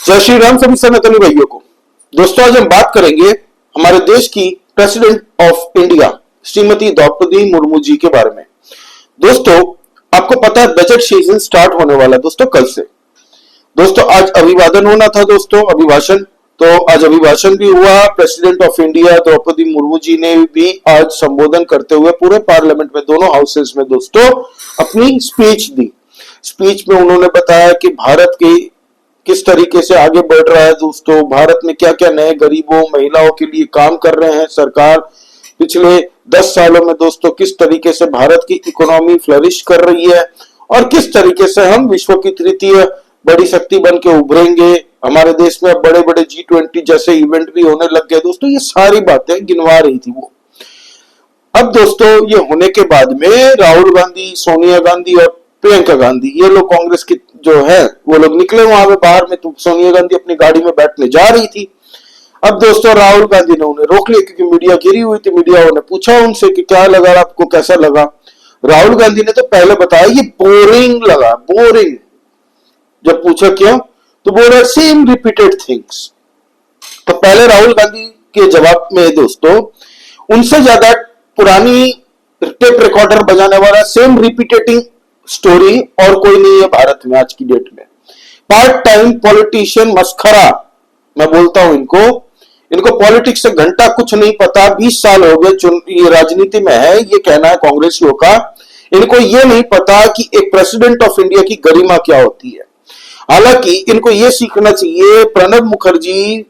जय श्री राम सभी सनातनी भाइयों को। दोस्तों आज हम बात करेंगे हमारे देश की president of India Shrimati Draupadi Murmu ji के बारे में। दोस्तों आपको पता है बजट सीजन स्टार्ट होने वाला दोस्तों कल से। दोस्तों आज अभिवादन होना था दोस्तों, अभिभाषण। तो आज अभिभाषण भी हुआ। President of India Draupadi Murmu ji ने भी आज संबोधन करते हुए पूरे पार्लियामेंट में दोनों हाउसेस में दोस्तों अपनी स्पीच दी। स्पीच में उन्होंने बताया कि भारत के किस तरीके से आगे बढ़ रहा है दोस्तों, भारत में क्या क्या नए गरीबों महिलाओं के लिए काम कर रहे हैं सरकार पिछले 10 सालों में दोस्तों, किस तरीके से भारत की इकोनॉमी फ्लरिश कर रही है और किस तरीके से हम विश्व की तृतीय बड़ी शक्ति बन के उभरेंगे। हमारे देश में बड़े बड़े G20 जैसे इवेंट भी होने लग गए दोस्तों। ये सारी बातें गिनवा रही थी वो। अब दोस्तों ये होने के बाद में राहुल गांधी, सोनिया गांधी और प्रियंका गांधी, ये लोग कांग्रेस की जो है वो लोग निकले वहां पे बाहर में। तो सोनिया गांधी अपनी गाड़ी में बैठने जा रही थी। अब दोस्तों राहुल गांधी ने उन्हें रोक लिया क्योंकि मीडिया घिरी हुई थी। मीडिया ने पूछा उनसे कि क्या लगा, आपको कैसा लगा। राहुल गांधी ने तो पहले बताया ये बोरिंग लगा, बोरिंग। जब पूछा क्यों तो बोल रहे सेम रिपीटेड थिंग्स। तो पहले राहुल गांधी के जवाब में दोस्तों उनसे ज्यादा पुरानी टेप रिकॉर्डर बजाने वाला सेम रिपीटेटिंग स्टोरी और कोई नहीं है भारत में आज की डेट में। पार्ट टाइम पॉलिटिशियन मस्खरा मैं बोलता हूं इनको पॉलिटिक्स से घंटा कुछ नहीं पता। 20 साल हो गए ये राजनीति में है, ये कहना है कांग्रेसियों का। इनको ये नहीं पता कि एक प्रेसिडेंट ऑफ इंडिया की गरिमा क्या होती है। हालांकि इनको ये सीखना चाहिए। प्रणब मुखर्जी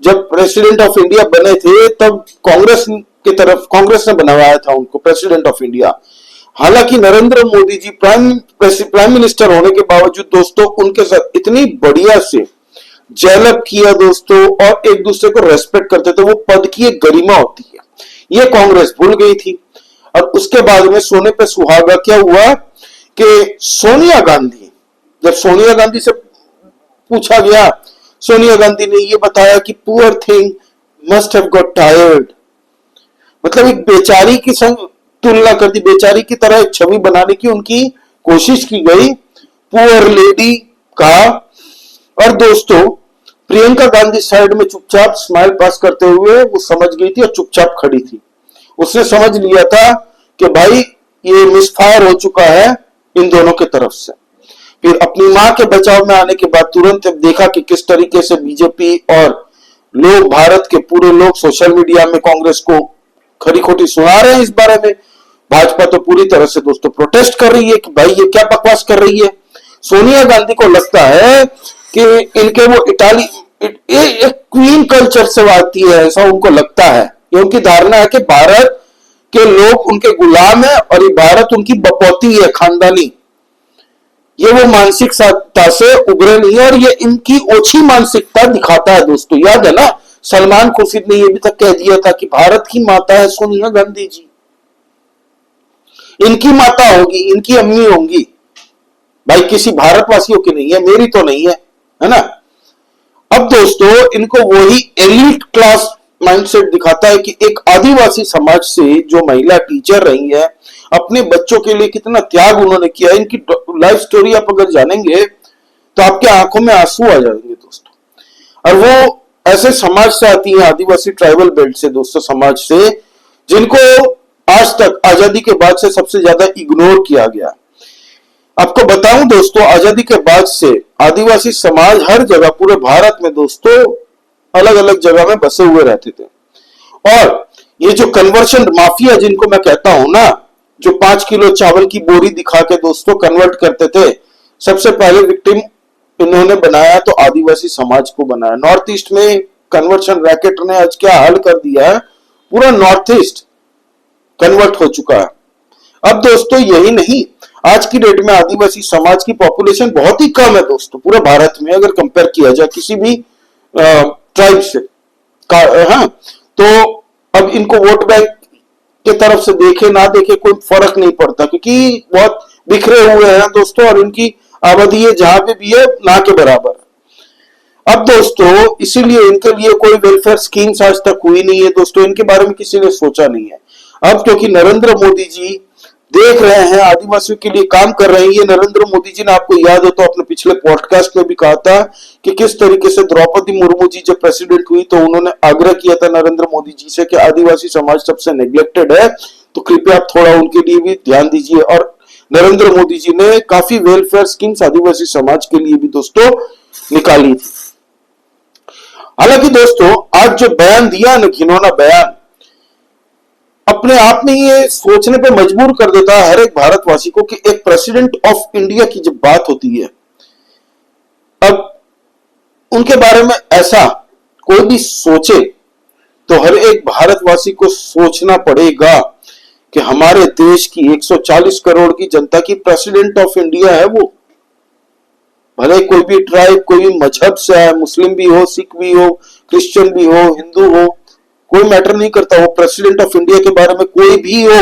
जब प्रेसिडेंट ऑफ इंडिया बने थे तब कांग्रेस ने बनवाया था उनको प्रेसिडेंट ऑफ इंडिया। हालांकि नरेंद्र मोदी जी प्राइम मिनिस्टर होने के बावजूद दोस्तों उनके साथ इतनी बढ़िया से जेलअप किया दोस्तों और एक दूसरे को रेस्पेक्ट करते थे। वो पद की एक गरिमा होती है, ये कांग्रेस भूल गई थी। और उसके बाद में सोने पे सुहागा क्या हुआ कि सोनिया गांधी, जब सोनिया गांधी से पूछा गया, सोनिया गांधी ने ये बताया कि poor thing must have got tired. मतलब एक बेचारी की संग तुलना कर दी, बेचारी की तरह एक छवि बनाने की उनकी कोशिश की गई पुअर लेडी का। और दोस्तों प्रियंका गांधी साइड में चुपचाप स्माइल पास करते हुए वो समझ गई थी और चुपचाप खड़ी थी। उसने समझ लिया था कि भाई ये मिसफायर हो चुका है इन दोनों की तरफ से। फिर अपनी मां के बचाव में आने के बाद तुरंत देखा कि किस तरीके से बीजेपी और लोग, भारत के पूरे लोग सोशल मीडिया में कांग्रेस को खरी खोटी सुना रहे हैं इस बारे में। भाजपा तो पूरी तरह से दोस्तों प्रोटेस्ट कर रही है कि भाई ये क्या बकवास कर रही है। सोनिया गांधी को लगता है कि इनके वो क्वीन कल्चर से आती है, ऐसा उनको लगता है। ये उनकी धारणा है कि भारत के लोग उनके गुलाम है और ये भारत उनकी बपौती है, खानदानी। ये वो मानसिकता से उभरे नहीं है और ये इनकी ओछी मानसिकता दिखाता है दोस्तों। याद है ना, सलमान खुर्शीद ने ये भी तक कह दिया था कि भारत की माता है सोनिया गांधी जी, इनकी माता होगी, इनकी अम्मी होंगी। भाई किसी भारतवासियों की नहीं है, मेरी तो नहीं है ना। अब दोस्तों इनको वही एलीट क्लास माइंडसेट दिखाता है कि एक आदिवासी समाज से जो महिला टीचर रही है, अपने बच्चों के लिए कितना त्याग उन्होंने किया। इनकी लाइफ स्टोरी आप अगर जानेंगे तो आपके आंखों में आंसू आ जाएंगे दोस्तों। और वो ऐसे समाज से आती है, आदिवासी ट्राइबल बेल्ट से दोस्तों, समाज से जिनको आज तक आजादी के बाद से सबसे ज्यादा इग्नोर किया गया। आपको बताऊं दोस्तों, आजादी के बाद से आदिवासी समाज हर जगह पूरे भारत में दोस्तों अलग अलग जगह में बसे हुए रहते थे। और ये जो कन्वर्शन माफिया जिनको मैं कहता हूं ना, जो 5 किलो चावल की बोरी दिखा के दोस्तों कन्वर्ट करते थे, सबसे पहले विक्टिम इन्होंने बनाया तो आदिवासी समाज को बनाया। नॉर्थ ईस्ट में कन्वर्शन रैकेट ने आज क्या हाल कर दिया है, पूरा नॉर्थ ईस्ट कन्वर्ट हो चुका है। अब दोस्तों यही नहीं, आज की डेट में आदिवासी समाज की पॉपुलेशन बहुत ही कम है दोस्तों पूरे भारत में, अगर कंपेयर किया जाए किसी भी ट्राइब से। हाँ, तो अब इनको वोट बैंक के तरफ से देखे ना देखे कोई फर्क नहीं पड़ता क्योंकि बहुत बिखरे हुए हैं दोस्तों और इनकी आबादी है जहां पे भी है ना के बराबर। अब दोस्तों इसीलिए इनके लिए कोई वेलफेयर स्कीम्स आज तक हुई नहीं है दोस्तों, इनके बारे में किसी ने सोचा नहीं है। अब क्योंकि नरेंद्र मोदी जी देख रहे हैं, आदिवासियों के लिए काम कर रहे हैं। ये नरेंद्र मोदी जी ने, आपको याद हो तो अपने पिछले पॉडकास्ट में भी कहा था कि किस तरीके से द्रौपदी मुर्मू जी जब प्रेसिडेंट हुई तो उन्होंने आग्रह किया था नरेंद्र मोदी जी से कि आदिवासी समाज सबसे नेग्लेक्टेड है, तो कृपया आप थोड़ा उनके लिए भी ध्यान दीजिए। और नरेंद्र मोदी जी ने काफी वेलफेयर स्कीम्स आदिवासी समाज के लिए भी दोस्तों निकाली थी। हालांकि दोस्तों आज जो बयान दिया ना, घिनौना बयान, अपने आप में ये सोचने पे मजबूर कर देता है हर एक भारतवासी को कि एक प्रेसिडेंट ऑफ इंडिया की जब बात होती है, अब उनके बारे में ऐसा कोई भी सोचे तो हर एक भारतवासी को सोचना पड़ेगा कि हमारे देश की 140 करोड़ की जनता की प्रेसिडेंट ऑफ इंडिया है वो। भले कोई भी ट्राइब, कोई भी मजहब से है, मुस्लिम भी हो, सिख भी हो, क्रिश्चियन भी हो, हिंदू हो, कोई मैटर नहीं करता, वो प्रेसिडेंट ऑफ इंडिया के बारे में कोई भी हो।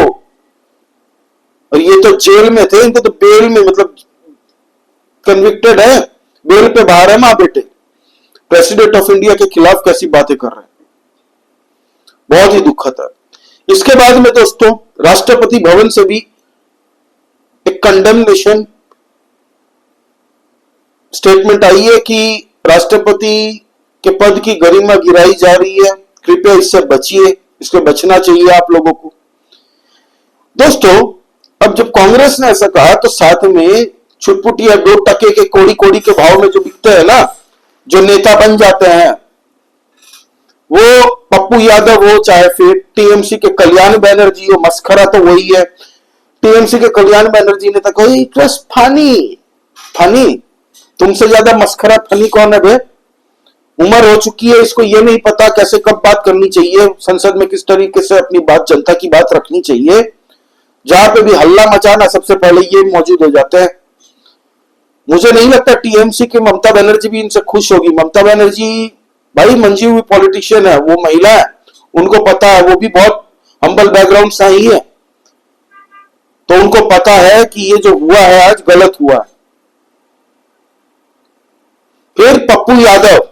और ये तो जेल में थे, इनको तो बेल में, मतलब कन्विक्टेड है, बेल पे बाहर है। मां बेटे प्रेसिडेंट ऑफ इंडिया के खिलाफ कैसी बातें कर रहे हैं, बहुत ही दुखद है। इसके बाद में दोस्तों राष्ट्रपति भवन से भी एक कंडेमनेशन स्टेटमेंट आई है कि राष्ट्रपति के पद की गरिमा गिराई जा रही है, कृपया इससे बचिए, इससे बचना चाहिए आप लोगों को। दोस्तों अब जब कांग्रेस ने ऐसा कहा तो साथ में छुटपुटी या 2 टके के कोड़ी कोड़ी के भाव में जो बिकते हैं ना, जो नेता बन जाते हैं, वो पप्पू यादव हो चाहे फिर टीएमसी के कल्याण बनर्जी हो, मस्खरा तो वही है। टीएमसी के कल्याण बनर्जी ने तो कहा इट वाज फनी। फनी तुमसे ज्यादा मस्खरा फनी कौन है बे? उम्र हो चुकी है, इसको ये नहीं पता कैसे कब बात करनी चाहिए, संसद में किस तरीके से अपनी बात, जनता की बात रखनी चाहिए। जहां पे भी हल्ला मचाना सबसे पहले ये मौजूद हो जाते हैं। मुझे नहीं लगता टीएमसी की ममता बनर्जी भी इनसे खुश होगी। ममता बनर्जी भाई मंजी हुई पॉलिटिशियन है, वो महिला है, उनको पता है, वो भी बहुत हम्बल बैकग्राउंड से ही है, तो उनको पता है कि ये जो हुआ है आज गलत हुआ है। फिर पप्पू यादव,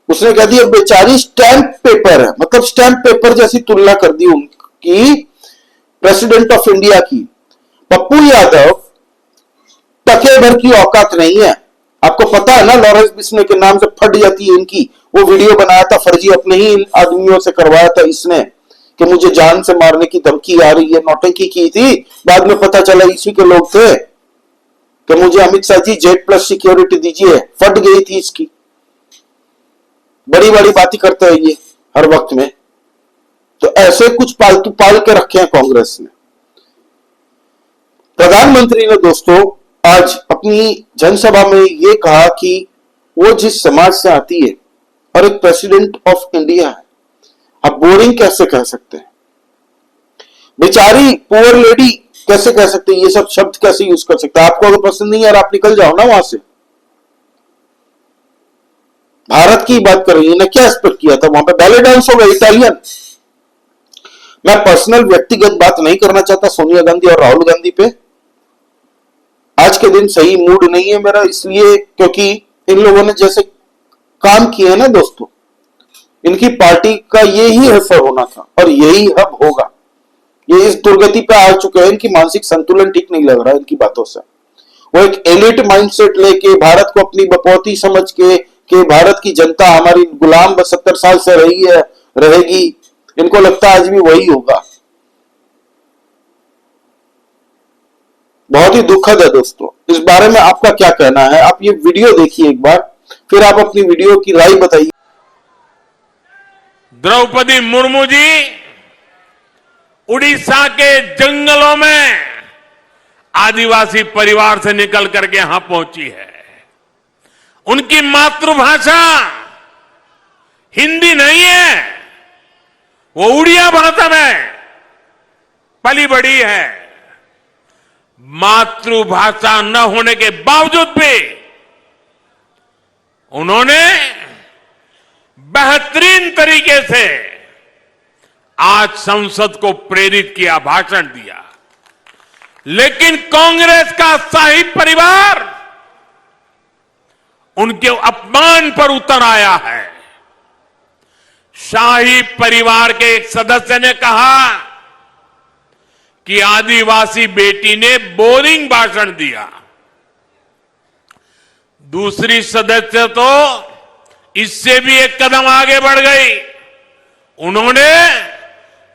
उसने कह दिया बेचारी स्टैंप पेपर है, मतलब स्टैंप पेपर जैसी तुलना कर दी उनकी प्रेसिडेंट ऑफ इंडिया की। पप्पू यादव टके भर की औकात नहीं है। आपको पता है ना, लॉरेंस बिस्ने के नाम से फट जाती है इनकी। वो वीडियो बनाया था फर्जी, अपने ही आदमियों से करवाया था इसने कि मुझे जान से मारने की धमकी आ रही है, नौटंकी की थी। बाद में पता चला इसी के लोग थे कि मुझे अमित शाह जी Z+ सिक्योरिटी दीजिए, फट गई थी इसकी। बड़ी बड़ी बातें करते हैं ये हर वक्त में, तो ऐसे कुछ पालतू पाल के रखे हैं कांग्रेस ने। प्रधानमंत्री ने दोस्तों आज अपनी जनसभा में ये कहा कि वो जिस समाज से आती है और एक प्रेसिडेंट ऑफ इंडिया है, आप बोरिंग कैसे कह सकते हैं, बेचारी पुअर लेडी कैसे कह सकते हैं, ये सब शब्द कैसे यूज कर सकते हैं? आपको अगर पसंद नहीं है आप निकल जाओ ना वहां से। भारत की बात कर रही है ना, क्या एक्सपेक्ट किया था? वहां पे बैले डांस होगा इटालियन। मैं पर्सनल व्यक्तिगत बात नहीं करना चाहता सोनिया गांधी और राहुल गांधी पे। आज के दिन सही मूड नहीं है मेरा, इसलिए क्योंकि इन लोगों ने जैसे काम किए हैं ना दोस्तों, इनकी पार्टी का यही असर होना था और यही अब होगा। ये इस दुर्गति पे आ चुके हैं, इनकी मानसिक संतुलन ठीक नहीं लग रहा है इनकी बातों से। वो एक एलिट माइंडसेट लेके भारत को अपनी बपौती समझ के कि भारत की जनता हमारी गुलाम 70 साल से रही है, रहेगी, इनको लगता है आज भी वही होगा। बहुत ही दुखद है दोस्तों। इस बारे में आपका क्या कहना है? आप ये वीडियो देखिए एक बार, फिर आप अपनी वीडियो की राय बताइए। द्रौपदी मुर्मू जी उड़ीसा के जंगलों में आदिवासी परिवार से निकल करके यहां पहुंची है। उनकी मातृभाषा हिंदी नहीं है, वो उड़िया भाषा में पली बड़ी है। मातृभाषा न होने के बावजूद भी उन्होंने बेहतरीन तरीके से आज संसद को प्रेरित किया, भाषण दिया। लेकिन कांग्रेस का शाही परिवार उनके अपमान पर उतर आया है। शाही परिवार के एक सदस्य ने कहा कि आदिवासी बेटी ने बोरिंग भाषण दिया। दूसरी सदस्य तो इससे भी एक कदम आगे बढ़ गई। उन्होंने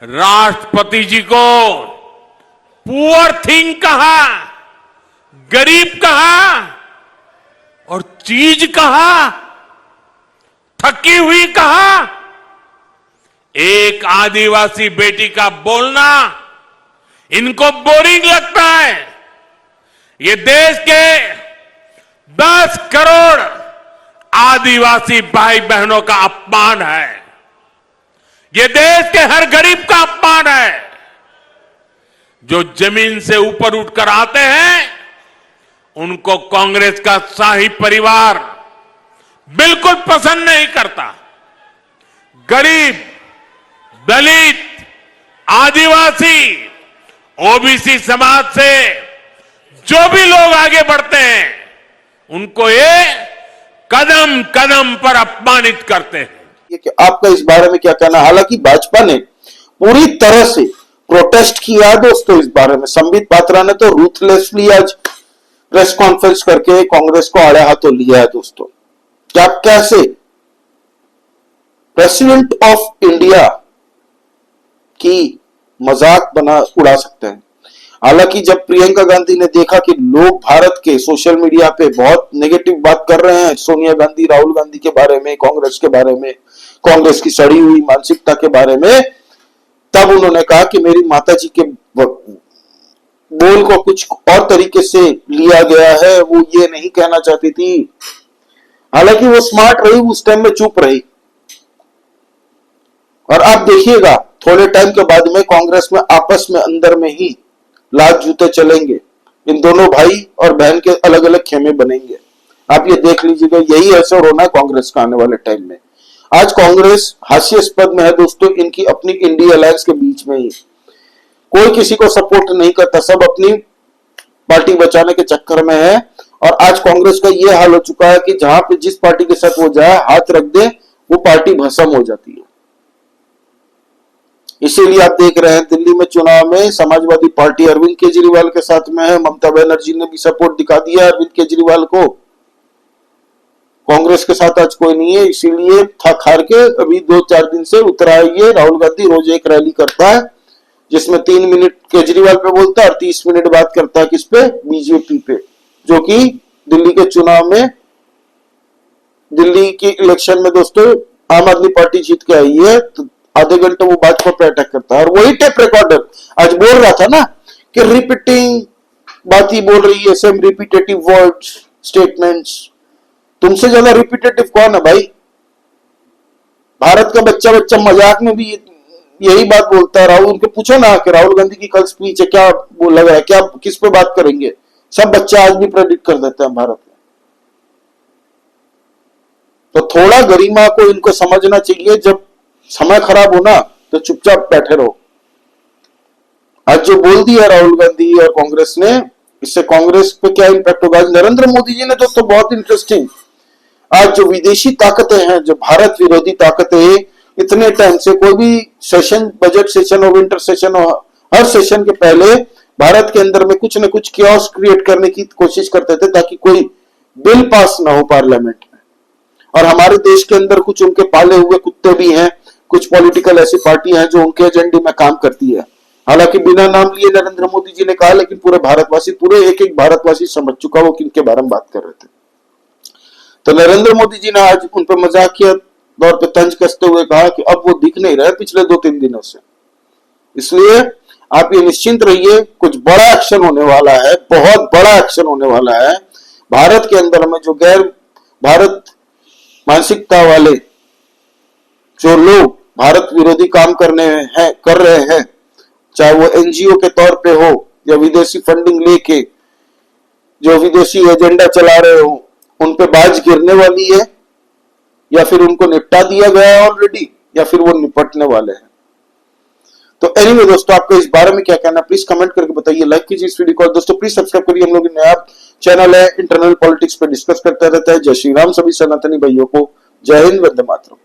राष्ट्रपति जी को पुअर थिंग कहा, गरीब कहा और चीज कहा, थकी हुई कहा। एक आदिवासी बेटी का बोलना इनको बोरिंग लगता है। ये देश के 10 करोड़ आदिवासी भाई बहनों का अपमान है। ये देश के हर गरीब का अपमान है। जो जमीन से ऊपर उठकर आते हैं उनको कांग्रेस का शाही परिवार बिल्कुल पसंद नहीं करता। गरीब, दलित, आदिवासी, ओबीसी समाज से जो भी लोग आगे बढ़ते हैं उनको ये कदम कदम पर अपमानित करते हैं। कि आपका इस बारे में क्या कहना। हालांकि भाजपा ने पूरी तरह से प्रोटेस्ट किया दोस्तों इस बारे में। संबित पात्रा ने तो रूथलेसली आज प्रेस कॉन्फ्रेंस करके कांग्रेस को आड़े हाथों लिया है दोस्तों। क्या कैसे प्रेसिडेंट ऑफ इंडिया की मजाक उड़ा सकते हैं। हालांकि जब प्रियंका गांधी ने देखा कि लोग भारत के सोशल मीडिया पे बहुत नेगेटिव बात कर रहे हैं सोनिया गांधी, राहुल गांधी के बारे में, कांग्रेस के बारे में, कांग्रेस की सड़ी हुई मानसिकता के बारे में, तब उन्होंने कहा कि मेरी माताजी के बोल को कुछ और तरीके से लिया गया है, वो ये नहीं कहना चाहती थी। हालांकि वो स्मार्ट रही, उस टाइम में चुप रही। और आप देखिएगा थोड़े टाइम के बाद में कांग्रेस में आपस में अंदर में ही लात जूते चलेंगे। इन दोनों भाई और बहन के अलग अलग खेमे बनेंगे। आप ये देख लीजिएगा, यही ऐसा होना है कांग्रेस का आने वाले टाइम में। आज कांग्रेस हास्यास्पद में है दोस्तों, इनकी अपनी इंडिया अलायंस के बीच में ही कोई किसी को सपोर्ट नहीं करता, सब अपनी पार्टी बचाने के चक्कर में है। और आज कांग्रेस का यह हाल हो चुका है कि जहां पे जिस पार्टी के साथ वो जाए, हाथ रख दे, वो पार्टी भस्म हो जाती है। इसीलिए आप देख रहे हैं दिल्ली में चुनाव में समाजवादी पार्टी अरविंद केजरीवाल के साथ में है। ममता बनर्जी ने भी सपोर्ट दिखा दिया अरविंद केजरीवाल को। कांग्रेस के साथ आज कोई नहीं है, इसीलिए थक हार के अभी 2-4 दिन से उतरा है ये। राहुल गांधी रोज एक रैली करता है जिसमें 3 मिनट केजरीवाल पे बोलता है और 30 मिनट बात करता है किस पे, बीजेपी पे, जो कि दिल्ली के चुनाव में, दिल्ली की इलेक्शन में दोस्तों आम आदमी पार्टी जीत के आई है। तो आधे घंटे वो भाजपा पे अटैक करता है। और वही टेप रिकॉर्डर आज बोल रहा था ना कि रिपीटिंग बात ही बोल रही है, सेम रिपीटेटिव वर्ड्स, स्टेटमेंट्स। तुमसे ज्यादा रिपीटेटिव कौन है भाई? भारत का बच्चा मजाक में भी यही बात बोलता है। राहुल, उनके पूछो ना कि राहुल गांधी की कल स्पीच है, क्या बोला गया, क्या किस पे बात करेंगे। सब बच्चे आज भी प्रेडिक्ट कर देते हैं भारत में। तो थोड़ा गरिमा को इनको समझना चाहिए। जब समय खराब हो ना तो चुपचाप बैठे रहो। आज जो बोल दिया राहुल गांधी और कांग्रेस ने, इससे कांग्रेस पे क्या इंपैक्ट होगा। आज नरेंद्र मोदी जी ने दोस्तों बहुत इंटरेस्टिंग, आज जो विदेशी ताकतें हैं, जो भारत विरोधी ताकतें, इतने टाइम से कोई भी सेशन, बजट सेशन हो, विंटर सेशन हो, हर सेशन के पहले भारत के अंदर में कुछ न कुछ क्योस क्रिएट करने की कोशिश करते थे ताकि कोई बिल पास ना हो पार्लियामेंट में। और हमारे देश के अंदर कुछ उनके पाले हुए कुत्ते भी हैं, कुछ पॉलिटिकल ऐसी पार्टी हैं जो उनके एजेंडे में काम करती है। हालांकि बिना नाम लिए नरेंद्र मोदी जी ने कहा, लेकिन पूरे भारतवासी, पूरे एक भारतवासी समझ चुका वो किनके बारे में बात कर रहे थे। तो नरेंद्र मोदी जी ने आज उन पर मजाकिया दौर पे तंज कसते हुए कहा कि अब वो दिख नहीं रहे पिछले 2-3 दिनों से। इसलिए आप ये निश्चिंत रहिए, कुछ बड़ा एक्शन होने वाला है, बहुत बड़ा एक्शन होने वाला है। भारत के अंदर में जो गैर भारत मानसिकता वाले जो लोग भारत विरोधी काम कर रहे हैं, चाहे वो एनजीओ के तौर पे हो या विदेशी फंडिंग लेके जो विदेशी एजेंडा चला रहे हो, उन पे बाज गिरने वाली है, या फिर उनको निपटा दिया गया है ऑलरेडी, या फिर वो निपटने वाले हैं। तो एनीवे दोस्तों, आपको इस बारे में क्या कहना, प्लीज कमेंट करके बताइए। लाइक कीजिए इस वीडियो को। दोस्तों प्लीज सब्सक्राइब करिए, हम लोग नया चैनल है, इंटरनल पॉलिटिक्स पे डिस्कस करता रहता है। जय श्री राम सभी सनातनी भाइयों को। जय हिंद, वंदे मातरम।